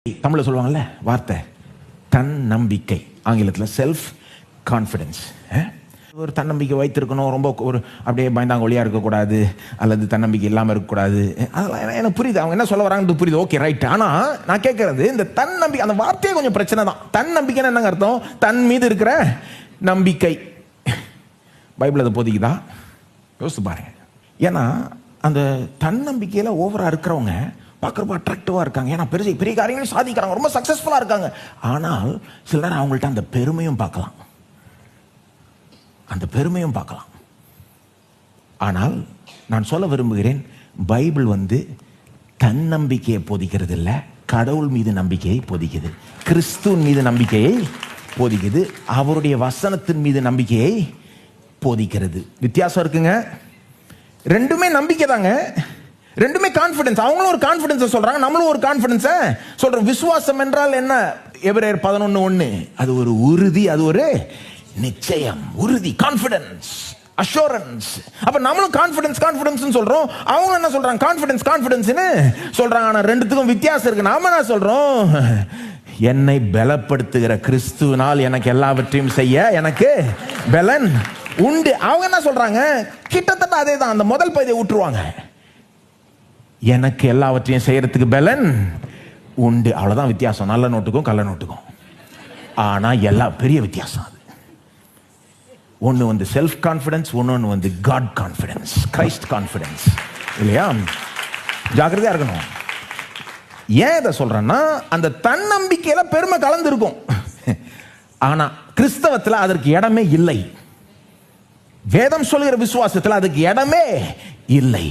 தமிழ்ல சொல்லுவாங்கல்ல வார்த்தை தன்னம்பிக்கை, ஆங்கிலத்தில் செல்ஃப் கான்ஃபிடன்ஸ். ஒரு தன்னம்பிக்கை வைத்திருக்கணும், ரொம்ப ஒரு அப்படியே பயந்தாங்கொழியாக இருக்கக்கூடாது, அல்லது தன்னம்பிக்கை இல்லாமல் இருக்கக்கூடாது. அதெல்லாம் எனக்கு புரியுது, அவங்க என்ன சொல்ல வராங்கன்னு புரியுது, ஓகே ரைட். ஆனால் நான் கேட்கறது இந்த தன்னம்பிக்கை, அந்த வார்த்தையே கொஞ்சம் பிரச்சனை தான். தன்னம்பிக்கைன்னு என்னங்க அர்த்தம்? தன் மீது இருக்கிற நம்பிக்கை. பைபிள் அதை போதிக்குதா? யோசிச்சு பாருங்க. ஏன்னா அந்த தன்னம்பிக்கையில் ஓவராக இருக்கிறவங்க பார்க்குறப்ப அட்ராக்டிவாக இருக்காங்க, ஏன்னா பெரிய பெரிய காரியங்களும் சாதிக்கிறாங்க, ரொம்ப சக்ஸஸ்ஃபுல்லாக இருக்காங்க. ஆனால் சில நேரம் அவங்கள்ட்ட அந்த பெருமையும் பார்க்கலாம், அந்த பெருமையும் பார்க்கலாம். ஆனால் நான் சொல்ல விரும்புகிறேன், பைபிள் தன்னம்பிக்கையை போதிக்கிறது இல்லை, கடவுள் மீது நம்பிக்கையை போதிக்குது, கிறிஸ்துவின் மீது நம்பிக்கையை போதிக்குது, அவருடைய வசனத்தின் மீது நம்பிக்கையை போதிக்கிறது. வித்தியாசம் இருக்குங்க. ரெண்டுமே நம்பிக்கை தாங்க, ரெண்டுமே கான்ஃபிடன்ஸ். அவங்களும் ஒரு கான்ஃபிடன்ஸை சொல்றாங்க, நம்மளும் ஒரு கான்ஃபிடன்ஸை சொல்றோம். விசுவாசம் என்றால் என்ன? எபிரேயர் 11:1, அது ஒரு உறுதி, அது ஒரு நிச்சயம், உறுதி, கான்ஃபிடன்ஸ், அஷூரன்ஸ். அப்ப நம்மளும் கான்ஃபிடன்ஸ் கான்ஃபிடன்ஸ் சொல்றோம், அவங்க என்ன சொல்றாங்க? கான்ஃபிடன்ஸ் கான்ஃபிடன்ஸ்னு சொல்றாங்க. ஆனா ரெண்டுத்துக்கும் வித்தியாசம் இருக்கு. நாம என்ன சொல்றோம்? என்னை பலப்படுத்துகிற கிறிஸ்துவினால் எனக்கு எல்லாவற்றையும் செய்ய எனக்கு பலன் உண்டு. அவங்க என்ன சொல்றாங்க? கிட்டத்தட்ட அதே தான், அந்த முதல் பகுதியை விட்டுருவாங்க. எனக்கு எல்லாவற்றையும் செய்யறதுக்கு பலன் உண்டு, அவ்வளவுதான் வித்தியாசம், நல்ல நோட்டுக்கும் கள்ள நோட்டுக்கும். ஆனா எல்லா பெரிய வித்தியாசம். அது ஒன்று செல்ஃப் கான்ஃபிடன்ஸ், ஒன்று காட் கான்ஃபிடன்ஸ், கிரைஸ்ட் கான்ஃபிடன்ஸ், இல்லையா? ஜாக்கிரதையா இருக்கணும். ஏன் இதை சொல்றேன்னா, அந்த தன்னம்பிக்கையில பெருமை கலந்து இருக்கும், ஆனா கிறிஸ்தவத்தில் அதற்கு இடமே இல்லை. வேதம் சொல்கிற விசுவாசத்தில் அதுக்கு இடமே இல்லை.